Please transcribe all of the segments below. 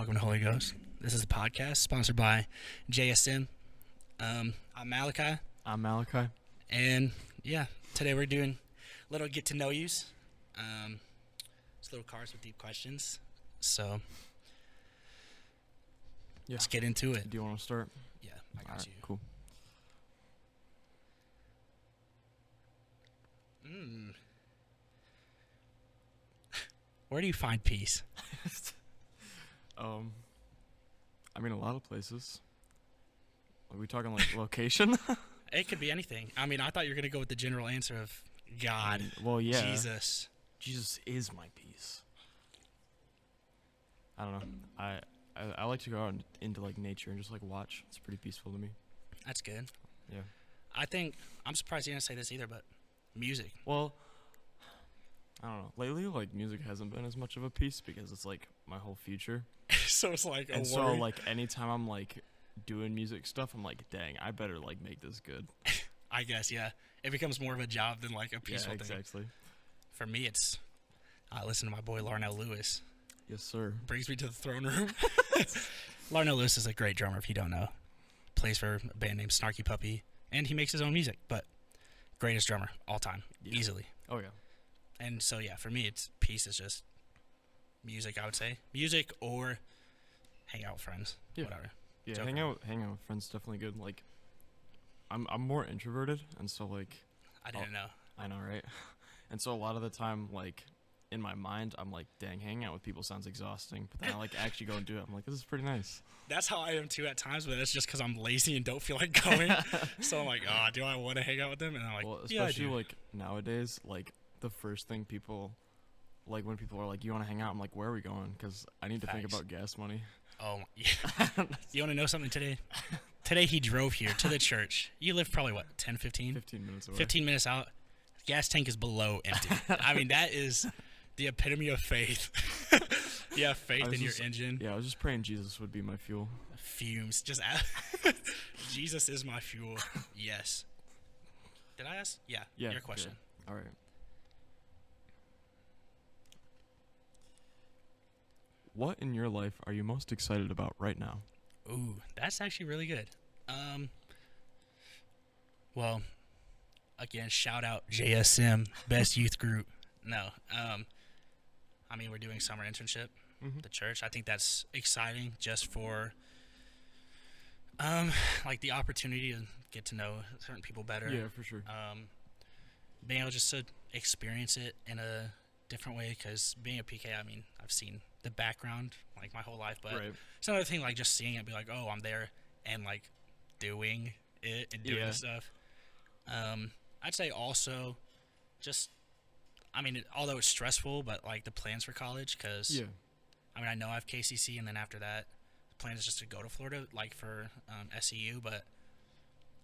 Welcome to Holy Ghost. This is a podcast sponsored by JSM. I'm Malachi, I'm Malachi. and yeah, today we're doing little get to know yous. It's little cars with deep questions. So Yeah. let's get into it. Do you want to start? Yeah, I got Alright, you. cool. Where do you find peace? I mean, a lot of places. Are we talking like location? It could be anything. I mean, I thought you were gonna go with the general answer of God, Well, yeah. Jesus. Jesus is my peace. I don't know. I like to go out into like nature and just like watch. It's pretty peaceful to me. That's good. Yeah. I think I'm surprised you didn't say this either, but music. Well, I don't know. Lately, like music hasn't been as much of a piece because it's like my whole future. So it's like a And so worry. like anytime I'm like doing music stuff, I'm like, dang, I better like make this good. I guess, yeah. It becomes more of a job than like a Yeah, peaceful thing. exactly. For me, it's I listen to my boy Larnell Lewis. Yes, sir. Brings me to the throne room. Larnell Lewis is a great drummer, if you don't know. Plays for a band named Snarky Puppy, and he makes his own music, but greatest drummer all time, Yeah. easily. Oh yeah. And so, yeah, for me, it's peace is just music, I would say. Music or hang out with friends, Yeah. whatever. Yeah, Joking. hang out with friends is definitely good. Like, I'm more introverted, and so like, I didn't know. I know, right? And so a lot of the time, like, in my mind, I'm like, dang, hanging out with people sounds exhausting. But then I like actually go and do it. I'm like, this is pretty nice. That's how I am too at times, but it's just because I'm lazy and don't feel like going. So I'm like, do I want to hang out with them? And I'm like, Well, yeah, I especially do. like nowadays, like the first thing people, like when people are like, you want to hang out? I'm like, where are we going? Because I need to think Facts. about gas money. Oh, yeah. You want to know something today? Today he drove here to the church. You live probably, what, 10, 15? 15 minutes away. 15 minutes out. Gas tank is below empty. I mean, that is the epitome of faith. You have I faith was in your just- engine. Yeah, I was just praying Jesus would be my fuel. Fumes. Jesus is my fuel. Yes. Did I ask? Yeah. Yeah. Your question. All right. What in your life are you most excited about right now? Ooh, that's actually really good. Well, again, shout out JSM, best youth group. No, I mean, we're doing summer internship, Mhm. the church. I think that's exciting just for, like the opportunity to get to know certain people better. Yeah, for sure. Being able just to experience it in a different way, because being a PK, I mean, I've seen the background like my whole life, but Right. it's another thing like just seeing it, be like, oh, I'm there, and like doing it and doing Yeah. the stuff. I'd say also, just, I mean, although it's stressful, but like the plans for college, because Yeah. I mean, I know I have KCC, and then after that, the plan is just to go to Florida, like for SEU. But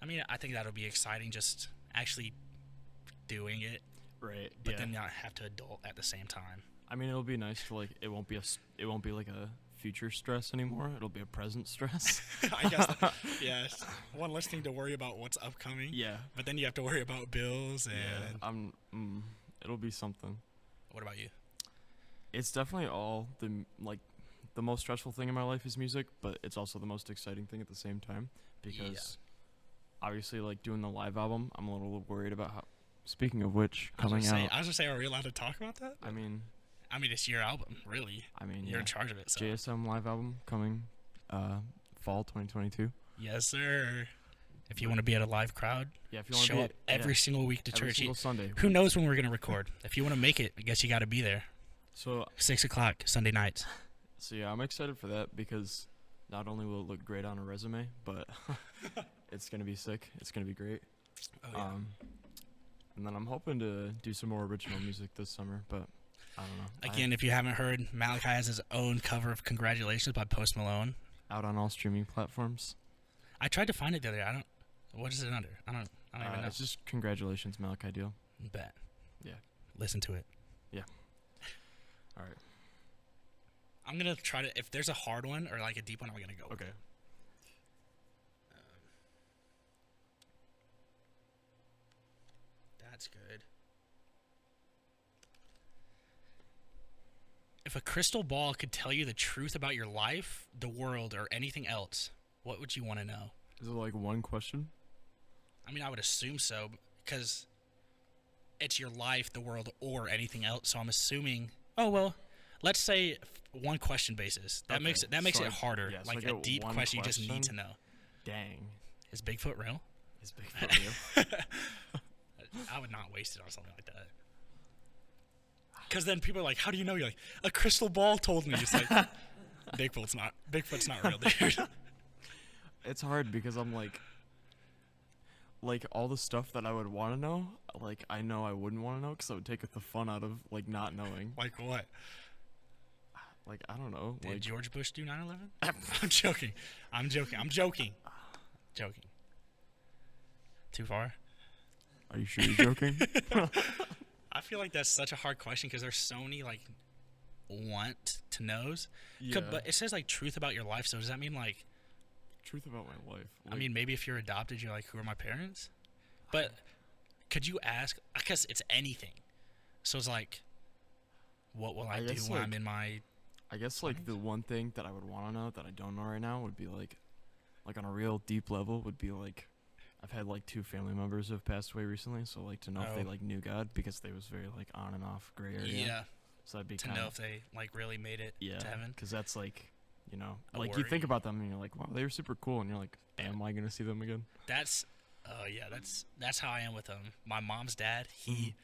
I mean, I think that'll be exciting, just actually doing it, Right. but yeah. then not have to adult at the same time. I mean, it'll be nice to like. It won't be like a future stress anymore. It'll be a present stress. I guess, yes. One less thing to worry about what's upcoming. Yeah. But then you have to worry about bills and. Yeah. It'll be something. What about you? It's definitely all the most stressful thing in my life is music, but it's also the most exciting thing at the same time because obviously like doing the live album, I'm a little worried about how. Speaking of which, coming out. I was gonna say, are we allowed to talk about that? I mean, it's your album, really. You're yeah. in charge of it. So. JSM live album coming fall 2022. Yes, sir. If you want to be at a live crowd, Yeah, if you want to show be up every single week to every church. single Sunday. Who knows when we're gonna record? If you want to make it, I guess you got to be there. So 6:00 Sunday nights. yeah, I'm excited for that because not only will it look great on a resume, but it's gonna be sick. It's gonna be great. Oh yeah. And then I'm hoping to do some more original music this summer, but I don't know. Again, if you haven't heard, Malachi has his own cover of "Congratulations" by Post Malone. Out on all streaming platforms. I tried to find it the other day. What is it under? I don't even know. It's just Congratulations, Malachi Deal. Bet. Yeah. Listen to it. All right. I'm gonna try to. If there's a hard one or like a deep one, I'm gonna go. with Okay. it. That's good. If a crystal ball could tell you the truth about your life, the world, or anything else, what would you want to know? Is it like one question? I mean, I would assume so because it's your life, the world, or anything else. So I'm assuming. Oh well, let's say one question basis. That Okay, makes so it harder. yeah, so like I a get deep one question, you just need to question. know. Dang. Is Bigfoot real? Is Bigfoot real? I would not waste it on something like that. Because then people are like, "How do you know?" You're like, "A crystal ball told me." It's like Bigfoot's not real, dude. It's hard because I'm like all the stuff that I would want to know, like I know I wouldn't want to know because it would take the fun out of like not knowing. Like what? Like I don't know. Did Like George Bush do 9/11? I'm joking. I'm joking. Joking. Too far? are you sure you're joking? I feel like that's such a hard question because there's so many like want to knows. Yeah. But it says like truth about your life. So does that mean like? Truth about my life. I mean, maybe if you're adopted, you're like, who are my parents? But could you ask? I guess it's anything. So it's like, what will I do guess, when like, I'm in my? I guess like the one thing that I would want to know that I don't know right now would be like on a real deep level would be like I've had like 2 family members who have passed away recently, so like to know if they Oh. like knew God because they was very like on and off gray area. Yeah. So that'd be To kind know of if they like really made it yeah, to heaven. because that's like A like you worry. think about them and you're like, wow, they were super cool, and you're like, am I gonna see them again? That's, yeah, that's how I am with them. My mom's dad, he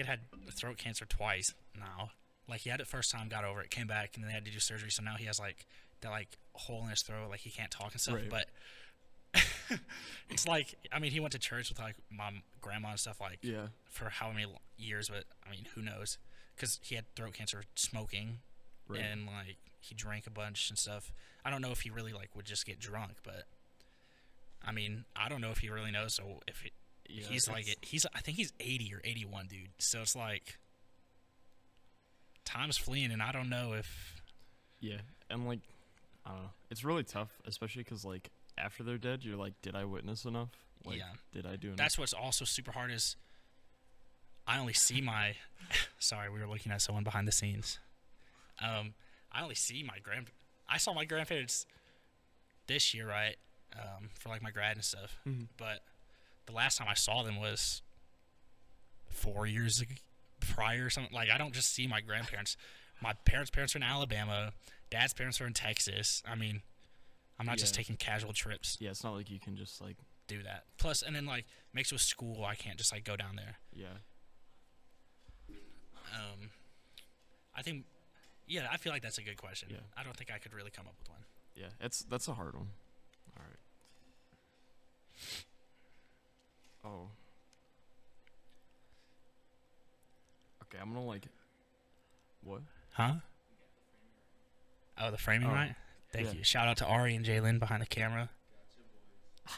had throat cancer twice now. Like he had it first time, got over it, came back, and then they had to do surgery. So now he has like that like hole in his throat, like he can't talk and stuff. Right. But it's like, I mean, he went to church with like my grandma and stuff like Yeah. for how many years, but I mean, who knows? Because he had throat cancer smoking, Right. and like he drank a bunch and stuff. I don't know if he really like would just get drunk, but I mean, I don't know if he really knows. So if Yeah, he's like it's- I think he's 80 or 81, dude. So it's like time's fleeing, and I don't know if yeah, and like I don't know, it's really tough, especially because like after they're dead, you're like, did I witness enough? Like, Yeah. did I do enough? that's what's also super hard is I only see my. Sorry, we were looking at someone behind the scenes. I only see my I saw my grandparents this year, right? For like my grad and stuff. Mhm. But the last time I saw them was 4 years prior or something. Like I don't just see my grandparents. My parents are in Alabama. Dad's parents are in Texas. I mean, I'm not just Yeah. taking casual trips. Yeah, it's not like you can just like Do that. Plus, and then like mixed with school, I can't just like go down there. yeah. I think, yeah, I feel like that's a good question. Yeah. I don't think I could really come up with one. Yeah, that's a hard one. All right. Oh. Okay, I'm gonna like. What? Huh? Oh, the framing Oh, right? Thank yeah. you. Shout out to Ari and Jalen behind the camera.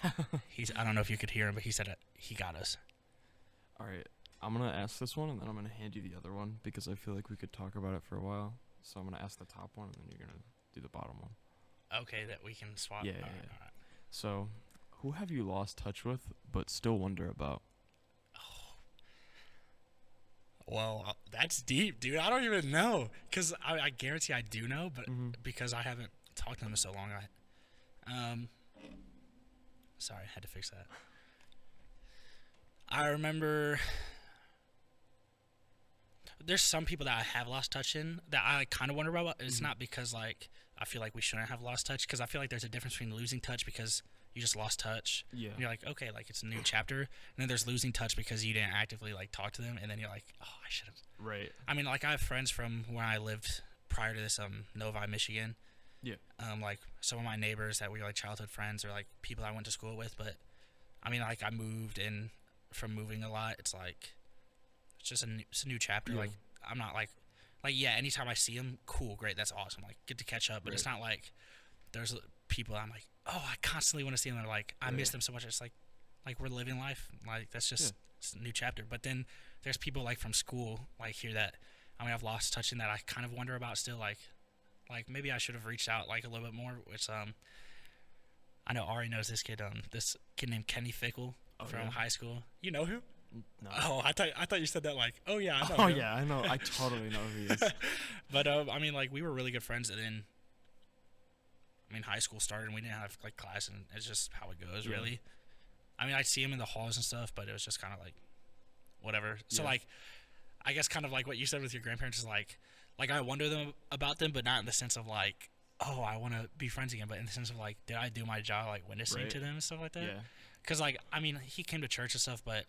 I don't know if you could hear him, but he said it. He got us. All right. I'm gonna ask this one, and then I'm gonna hand you the other one because I feel like we could talk about it for a while. So I'm gonna ask the top one, and then you're gonna do the bottom one. Okay, that we can swap. Yeah, All yeah, right, yeah. all right. So, who have you lost touch with but still wonder about? Well, that's deep, dude. I don't even know. Because I guarantee I do know, but Mhm. because I haven't talked to them in so long, sorry, I had to fix that. I remember there's some people that I have lost touch in that I kind of wonder about. It's Mhm. not because like I feel like we shouldn't have lost touch, because I feel like there's a difference between losing touch because you just lost touch Yeah. and you're like, okay, like it's a new chapter, and then there's losing touch because you didn't actively like talk to them, and then you're like, oh, I should have. Right. I mean, like I have friends from where I lived prior to this, Novi, Michigan. Yeah. Like some of my neighbors that we were like childhood friends or like people I went to school with, but I mean, like I moved, and from moving a lot, it's like it's just it's a new chapter. Yeah. Like I'm not like yeah. Anytime I see them, cool, great, that's awesome. Like get to catch up, but it's Right. not like there's people I'm like, oh, I constantly want to see them. They're like, I miss Right. them so much. It's like we're living life. Like that's just Yeah. it's a new chapter. But then there's people like from school like here that I mean I've lost touch in that I kind of wonder about still. Like maybe I should have reached out like a little bit more. Which I know Ari knows this kid named Kenny Fickle Oh, from yeah? high school. You know who? No. Oh, I thought you said that like, oh yeah, I know Oh him. yeah, I know. I totally know who he is. But I mean, like we were really good friends, and then I mean, high school started, and we didn't have like class, and it's just how it goes, Yeah. really. I mean, I'd see him in the halls and stuff, but it was just kind of like whatever. So Yeah. like, I guess kind of like what you said with your grandparents is like I wonder them about them, but not in the sense of like, oh, I want to be friends again, but in the sense of like, did I do my job like witnessing Right. to them and stuff like that? Yeah. Because like, I mean, he came to church and stuff, but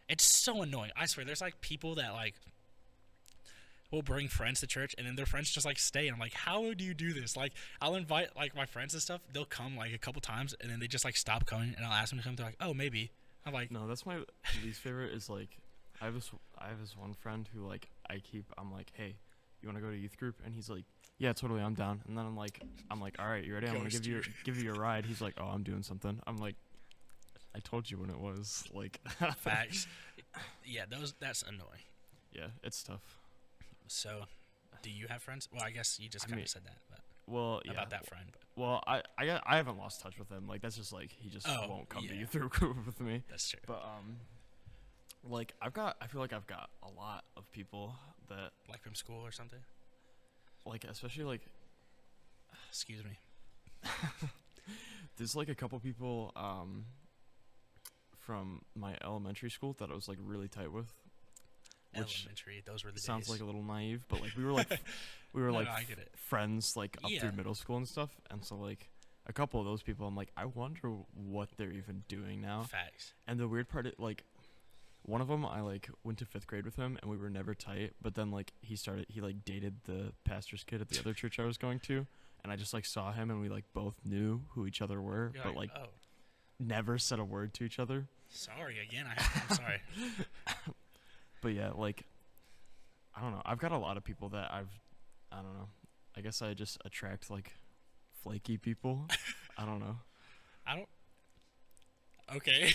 it's so annoying. I swear, there's like people that like will bring friends to church, and then their friends just like stay. And I'm like, how do you do this? Like, I'll invite like my friends and stuff. They'll come like a couple times, and then they just like stop coming, and I'll ask them to come. They're like, oh, maybe. I'm like, No, that's my least favorite. Is like, I have this one friend who like I'm like, hey, you want to go to youth group? And he's like, yeah, totally, I'm down. And then I'm like, all right, you ready? I'm gonna Ghost give you a ride. He's like, oh, I'm doing something. I'm like, I told you when it was. Like, facts. Yeah, that's annoying. yeah, it's tough. So, do you have friends? Well, I guess you just I kind mean, of said that Well, yeah. about that friend. But Well, I haven't lost touch with him. Like, that's just like he just Oh, won't come to yeah. youth group with me. that's true. But like I feel like I've got a lot of people that Like from school or something. like, especially like Excuse me. there's like a couple people from my elementary school that I was like really tight with, which Elementary. Those were the sounds days. like a little naive, but like we were like No, I get it. friends like up Yeah. through middle school and stuff, and so like a couple of those people I'm like, I wonder what they're even doing now. Facts. And the weird part, like, one of them, I like went to 5th grade with him, and we were never tight. But then like he like dated the pastor's kid at the other church I was going to, and I just like saw him, and we like both knew who each other were, You're but like oh, never said a word to each other. sorry again. I'm sorry. But yeah, like, I don't know. I've got a lot of people that I don't know. I guess I just attract like flaky people. I don't know. I don't. Okay.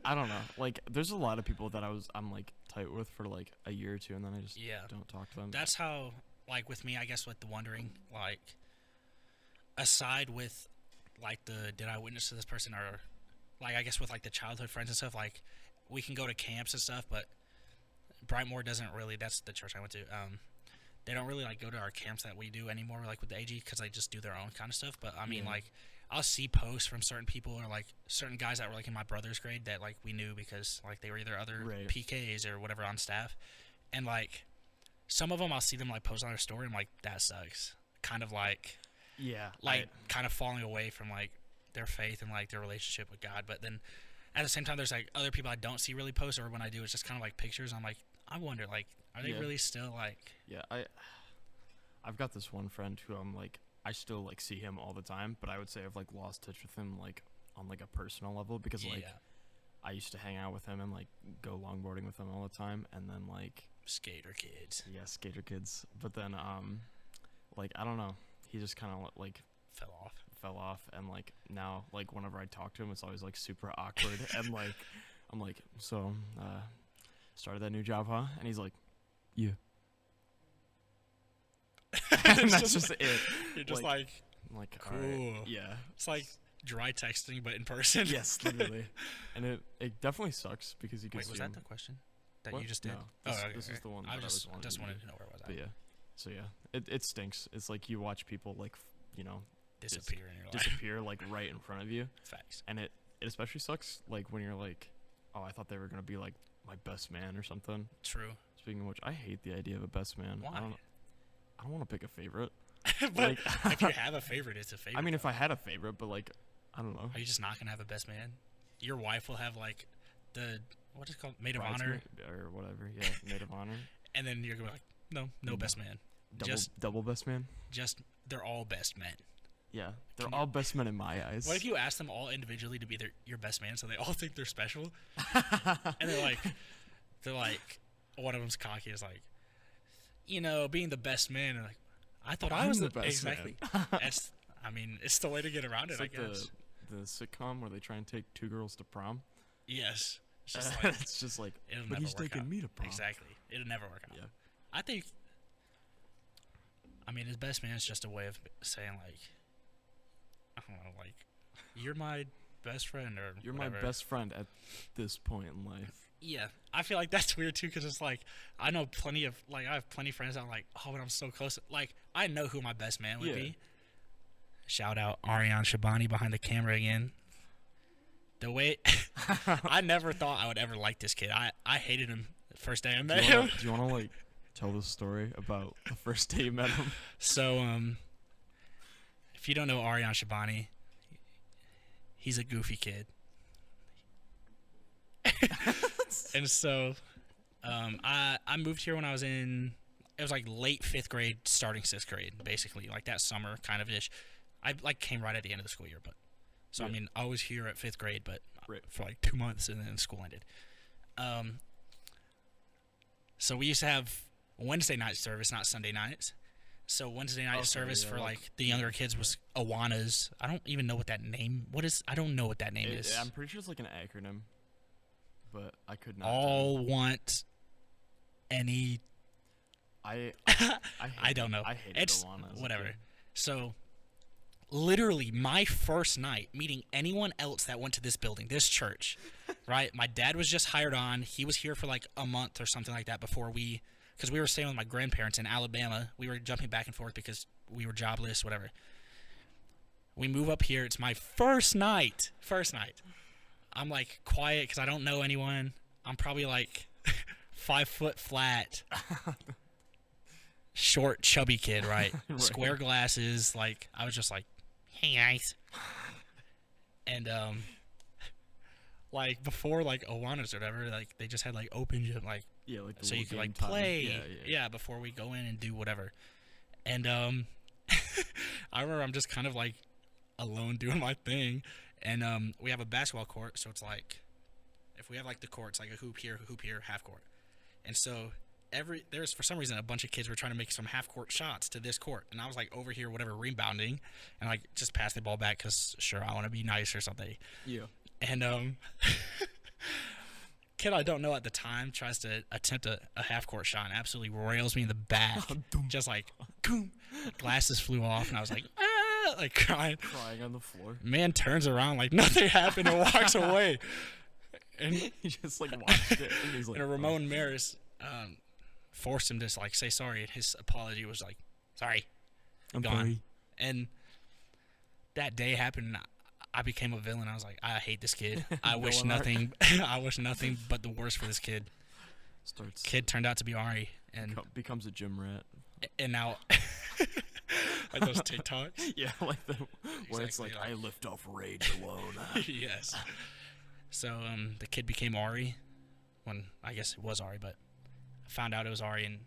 I don't know. Like, there's a lot of people that I'm like tight with for like a year or two, and then I just Yeah. don't talk to them. That's how, like, with me, I guess, with the wondering, like, aside with, like, did I witness to this person, or, like, I guess with, like, the childhood friends and stuff, like, we can go to camps and stuff, but Brightmoor doesn't really, that's the church I went to, they don't really, like, go to our camps that we do anymore, like, with the AG, because they just do their own kind of stuff, but, I mean, Yeah. like, I'll see posts from certain people, or, like, certain guys that were, like, in my brother's grade that, like, we knew because, like, they were either other Right. PKs or whatever on staff, and, like, some of them I'll see them like post on their story. I'm like, that sucks. Kind of like Yeah. kind of falling away from like their faith and like their relationship with God. But then at the same time, there's like other people I don't see really post, or when I do, it's just kind of like pictures. I'm like, I wonder, like, are they Yeah. really still like? Yeah, I've got this one friend who I'm like, I still like see him all the time, but I would say I've like lost touch with him like on like a personal level, because like Yeah, I used to hang out with him and like go longboarding with him all the time, and then like skater kids skater kids. But then like I don't know, he just kind of like fell off. and like now like whenever I talk to him, it's always like super awkward and like I'm like, so started that new job, huh? And he's like, yeah. And that's just it. You're just Like, like, I'm like, cool. alright, yeah. It's like dry texting, but in person. Yes, literally. And it definitely sucks because you can Wait, was that the question that What? you just did? No, Oh, this, okay, this is okay. the one that I I just was wanting just to wanted do. to know where was But I yeah, so yeah, it stinks. It's like you watch people like disappear in your life. disappear like right in front of you, Facts. and it especially sucks like when you're like, oh, I thought they were gonna be like my best man or something. True. Speaking of which, I hate the idea of a best man. Why? I don't want to pick a favorite. But Like, if you have a favorite, it's a favorite. I mean, if though. I had a favorite, but like, I don't know. Are you just not gonna have a best man? Your wife will have like the what is it called, maid of honor, Bridesmaid or whatever. Yeah, maid of honor. and then you're gonna be like, no No. best man. Double double best man. Just they're all best men. Yeah, they're Can you- all best men in my eyes. What if you ask them all individually to be your best man, so they all think they're special, and they're like, one of them's cocky, is like, being the best man, and like, I thought I I'm was the best exactly. That's, I mean, it's the way to get around It's it, like I guess. the sitcom where they try and take two girls to prom. Yes, it's just like It's just like, it'll but never he's work taking out. me to prom. Exactly, it'll never work out. Yeah. I think. I mean, his best man is just a way of saying like, I don't know, like, you're my best friend, or You're whatever. my best friend at this point in life. Yeah, I feel like that's weird too, because it's like I know plenty of like I have plenty of friends that I'm like, oh, but I'm so close. Like I know who my best man would Yeah. be. Shout out Ariane Shabani behind the camera again. The way I never thought I would ever like this kid. I hated him the first day I met him. Do you wanna like tell the story about the first day you met him? So if you don't know Ariane Shabani, he's a goofy kid. And so I moved here when I was in it was like late 5th grade, starting 6th grade, basically, like that summer kind of ish. I like came right at the end of the school year, but so I Right. mean I was here at 5th grade, but Right. for like 2 months, and then school ended. So we used to have Wednesday night service, not Sunday nights. So Wednesday night Okay, service yeah, for like- like the younger kids was Awanas. I don't even know what that name. What is? I don't know what that name is. I'm pretty sure it's like an acronym, but I could not. tell you. All want any. I I don't know. I hated It's Awana as a whatever. kid. So, literally, my first night meeting anyone else that went to this building, this church, right? My dad was just hired on. He was here for like a month or something like that before because we were staying with my grandparents in Alabama. We were jumping back and forth because we were jobless, whatever. We move up here. It's my first night. First night. I'm like quiet because I don't know anyone. I'm probably like 5 foot flat. Short, chubby kid, right? Right. Square glasses. Like, I was just like, hey, guys. And, like, before, like, Awanas or whatever, like, they just had, like, open gym, like, Yeah, like the so you little could, like, game time. play. Yeah. Before we go in and do whatever. And, I remember I'm just kind of, like, alone doing my thing. And, we have a basketball court, so it's like, if we have, like, the court, it's like a hoop here, half court. And so there's for some reason a bunch of kids were trying to make some half court shots to this court, and I was like over here whatever rebounding, and like just pass the ball back because sure I want to be nice or something. Yeah. And kid I don't know at the time tries to attempt a half court shot and absolutely rails me in the back, just like boom, glasses flew off, and I was like ah, like crying. Crying on the floor. Man turns around like nothing happened and walks away. And He just like watched it and he's like, and Ramon Maris forced him to like say sorry, and his apology was like, "Sorry, I'm gone." sorry. And that day happened. And I became a villain. I was like, I hate this kid. I wish Villain arc. nothing. I wish nothing but the worst for this kid. Starts Kid turned out to be Ari, and becomes a gym rat. now like those TikToks. Yeah, like the where it's Exactly, like like- I lift off rage alone. Yes. So the kid became Ari, when I guess it was Ari, but I found out it was Ari, and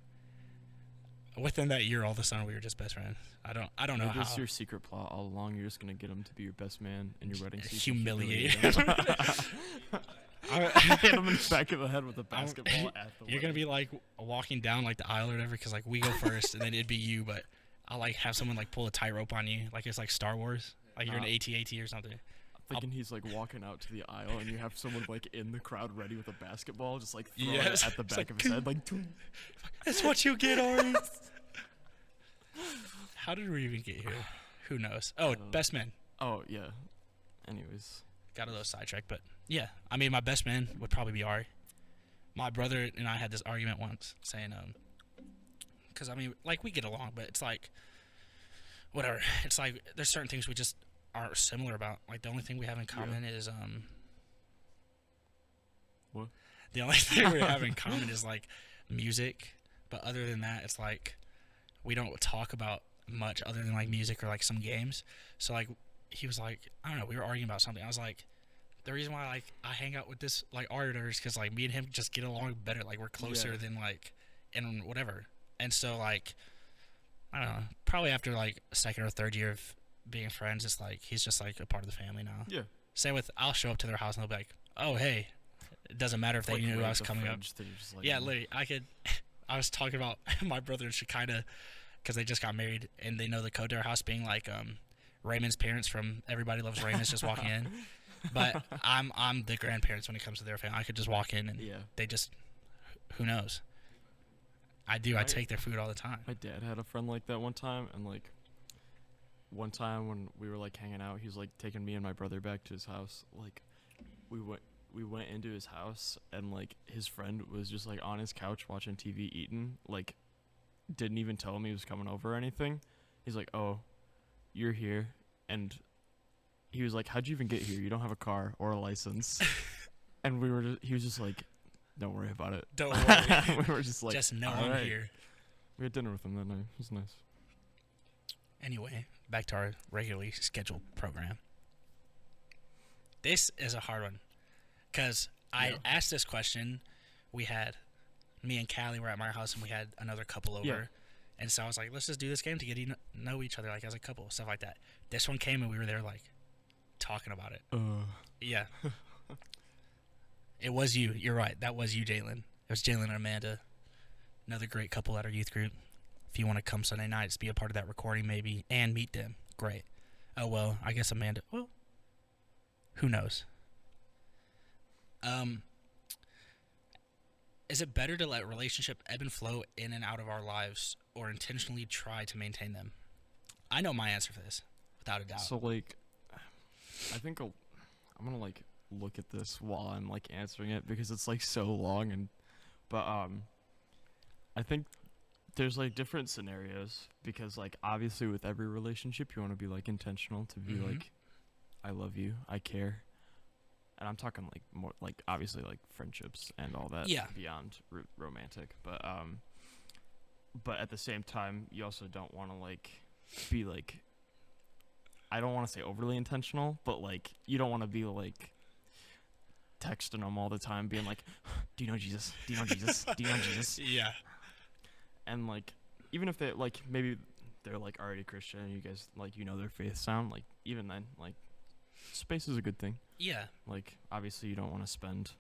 within that year, all of a sudden we were just best friends. I don't know Maybe how. it's your secret plot all along. You're just gonna get him to be your best man in your wedding season. Humiliate him. him. Hit him in the back of the head with a I'm- basketball at the You're gonna wedding. be like walking down like the aisle or whatever, because like we go first, and then it'd be you, but I'll like have someone like pull a tightrope on you, like it's like Star Wars, like you're an AT-AT or something. Thinking he's like walking out to the aisle and you have someone like in the crowd ready with a basketball, just like throwing Yes. it at the It's back like, of his head, like. That's what you get, Ari. How did we even get here? Who knows? Oh, don't know. best man. Oh yeah. Anyways, Got a little sidetracked, but yeah, I mean, my best man would probably be Ari. My brother and I had this argument once, saying, because I mean, like we get along, but it's like, whatever. It's like there's certain things we just aren't similar about. Like the only thing we have in common is What? The only thing we have in common is like music, but other than that, it's like we don't talk about much other than like music or like some games. So like he was like, I don't know, we were arguing about something. I was like, the reason why like I hang out with this like auditor is because like me and him just get along better. Like we're closer Yeah. than like and whatever. And so like I don't know, probably after like second or third year of being friends, it's like he's just like a part of the family now. yeah. Same with I'll show up to their house and they'll be like, oh hey, it doesn't matter if they Like, knew right I was at the coming up. fridge, they're just like, Yeah, oh. literally, I was talking about my brother and Shekinah because they just got married and they know the code to our house being like Raymond's parents from Everybody Loves Raymond's just walking in. But I'm the grandparents when it comes to their family. I could just walk in and Yeah. they just, who knows? I do. I Right. take their food all the time. My dad had a friend like that one time, and like one time when we were like hanging out, he was like taking me and my brother back to his house. Like we went we went into his house and like his friend was just like on his couch watching TV eating, like didn't even tell him he was coming over or anything. He's like, "Oh, you're here." And he was like, "How'd you even get here? You don't have a car or a license." And he was just like, "Don't worry about it." Don't worry. We were just like, Just know "All I'm right." here. We had dinner with him that night. It was nice. Anyway, back to our regularly scheduled program. This is a hard one because I asked this question. We had me and Callie were at my house and we had another couple over. Yeah. And so I was like, let's just do this game to get to know each other like as a couple, stuff like that. This one came and we were there like talking about it. Yeah. It was you. You're right. That was you, Jalen. It was Jalen and Amanda. Another great couple at our youth group. If you want to come Sunday nights, be a part of that recording maybe, and meet them, great. Oh, well, I guess Amanda, well, who knows? Is it better to let relationship ebb and flow in and out of our lives or intentionally try to maintain them? I know my answer for this, without a doubt. So like, I think I'm gonna like look at this while I'm like answering it because it's like so long but I think there's like different scenarios because like obviously with every relationship you want to be like intentional to be like, I love you, I care, and I'm talking like more like obviously like friendships and all that beyond romantic, but at the same time you also don't want to like be like, I don't want to say overly intentional, but like you don't want to be like texting them all the time being like, do you know Jesus, do you know Jesus, do you know Jesus? Yeah. And like, even if they like, maybe they're like already Christian and you guys like, you know, their faith sound, like even then, like space is a good thing. Yeah. Like obviously you don't want to spend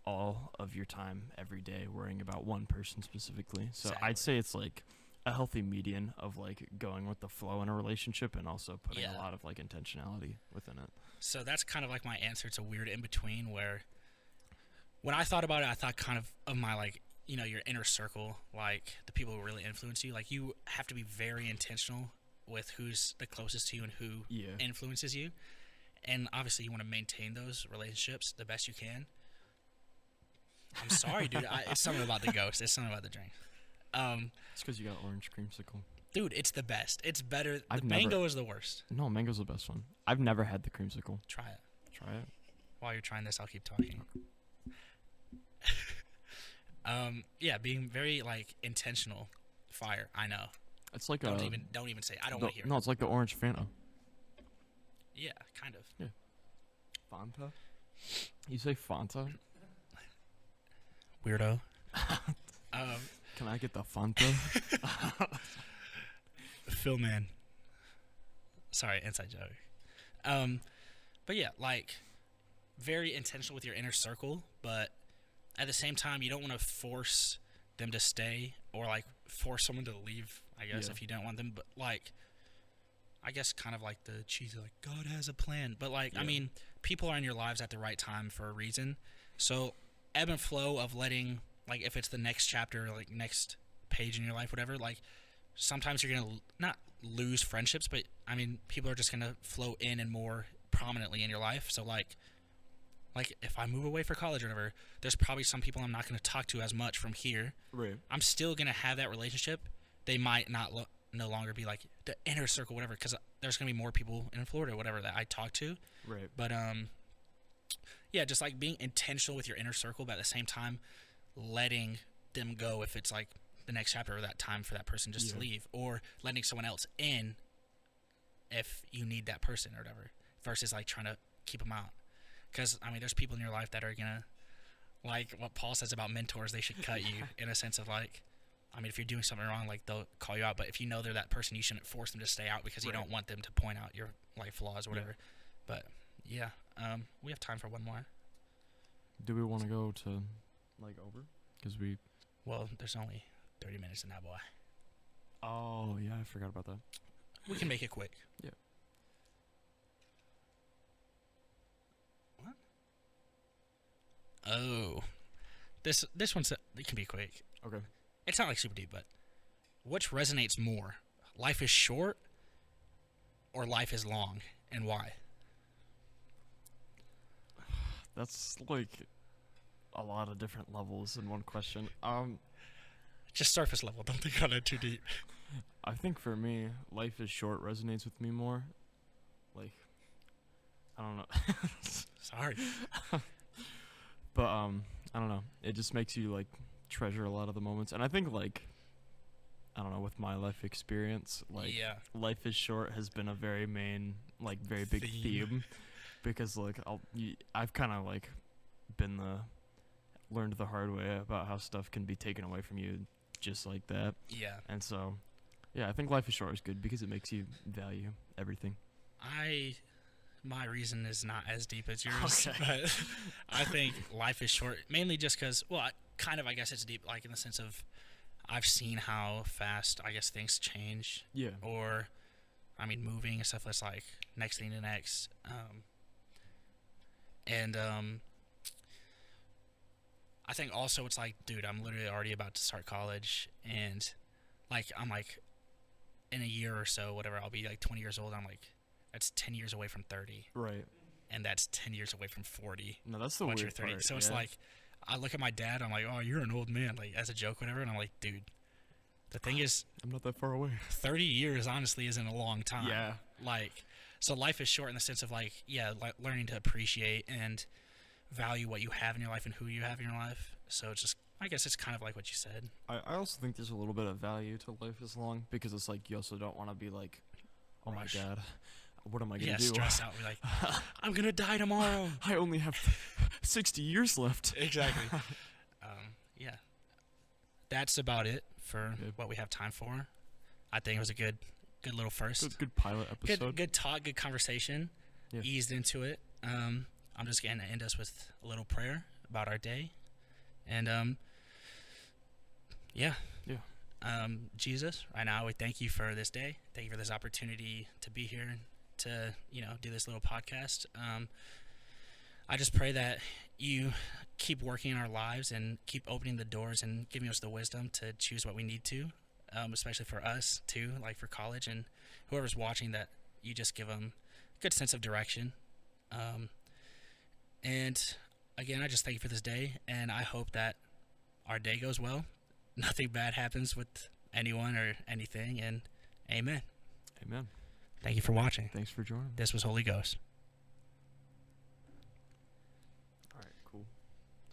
all of your time every day worrying about one person specifically. So Exactly. I'd say it's like a healthy median of like going with the flow in a relationship and also putting a lot of like intentionality within it. So that's kind of like my answer. It's a weird in between where when I thought about it, I thought kind of my like, you know, your inner circle, like the people who really influence you. Like you have to be very intentional with who's the closest to you and who influences you. And obviously you want to maintain those relationships the best you can. I'm sorry, dude. It's something about the ghost. It's something about the drink. It's because you got orange creamsicle. Dude, it's the best. It's better. The mango is the worst. No, mango's the best one. I've never had the creamsicle. Try it. Try it. While you're trying this, I'll keep talking. Yeah, being very like intentional. Fire. I know. It's like don't even say it. I don't want to hear it. No, it's like the orange Fanta. Yeah, kind of. Yeah. Fanta? You say Fanta? Weirdo. Can I get the Fanta? Phil, man. Sorry, inside joke. But yeah, like very intentional with your inner circle, but at the same time, you don't want to force them to stay or like force someone to leave. I guess if you don't want them, but like, I guess kind of like the cheesy like God has a plan, but like I mean, people are in your lives at the right time for a reason. So ebb and flow of letting like if it's the next chapter, like next page in your life, whatever. Like sometimes you're gonna not lose friendships, but I mean, people are just gonna flow in and more prominently in your life. So like if I move away for college or whatever, there's probably some people I'm not going to talk to as much from here. Right. I'm still going to have that relationship. They might not no longer be like the inner circle, whatever, because there's going to be more people in Florida, whatever, that I talk to. Right. But yeah, just like being intentional with your inner circle, but at the same time, letting them go if it's like the next chapter or that time for that person just to leave, or letting someone else in if you need that person or whatever, versus like trying to keep them out. Because, I mean, there's people in your life that are going to, like what Paul says about mentors, they should cut you in a sense of like, I mean, if you're doing something wrong, like they'll call you out. But if you know they're that person, you shouldn't force them to stay out because you don't want them to point out your like flaws or whatever. But yeah, we have time for one more. Do we want to go to like over? Because well, there's only 30 minutes in that boy. Oh yeah, I forgot about that. We can make it quick. Yeah. Oh, this one's it can be quick. Okay. It's not like super deep, but which resonates more? Life is short or life is long, and why? That's like a lot of different levels in one question. Just surface level. Don't think on it too deep. I think for me, life is short resonates with me more. Like, I don't know. Sorry. But I don't know. It just makes you like treasure a lot of the moments. And I think like I don't know, with my life experience, like life is short has been a very main, like very big theme because like I've kind of like been learned the hard way about how stuff can be taken away from you just like that. Yeah. And so yeah, I think life is short is good because it makes you value everything. My reason is not as deep as yours, Okay. but I think life is short mainly just because, well, I guess it's deep, like in the sense of I've seen how fast, I guess, things change. Yeah. Or, I mean, moving and stuff that's like next thing to next. I think also it's like, dude, I'm literally already about to start college, and like I'm like in a year or so, whatever, I'll be like 20 years old. I'm like, that's 10 years away from 30. Right. And that's 10 years away from 40. No, that's the once weird you're 30. part. So it's like, I look at my dad, I'm like, oh, you're an old man, like as a joke, whatever. And I'm like, dude, the thing is, I'm not that far away. 30 years honestly isn't a long time. Yeah. Like, so life is short in the sense of like, yeah, like learning to appreciate and value what you have in your life and who you have in your life. So it's just, I guess it's kind of like what you said. I also think there's a little bit of value to life is long because it's like you also don't want to be like, oh Rush. my god, what am I gonna Yeah, do? stress out. We're like, I'm gonna die tomorrow. I only have 60 years left. Exactly. Yeah, that's about it for Good. what we have time for. I think it was a good little first. Good pilot episode. Good talk, good conversation. Yeah. Eased into it. I'm just going to end us with a little prayer about our day. And, yeah. Jesus, right now we thank you for this day. Thank you for this opportunity to be here, to, do this little podcast. I just pray that you keep working in our lives and keep opening the doors and giving us the wisdom to choose what we need to, especially for us too, like for college, and whoever's watching, that you just give them a good sense of direction. And again, I just thank you for this day, and I hope that our day goes well. Nothing bad happens with anyone or anything, and amen. Amen. Thank you for watching. Thanks for joining. This was Holy Ghost.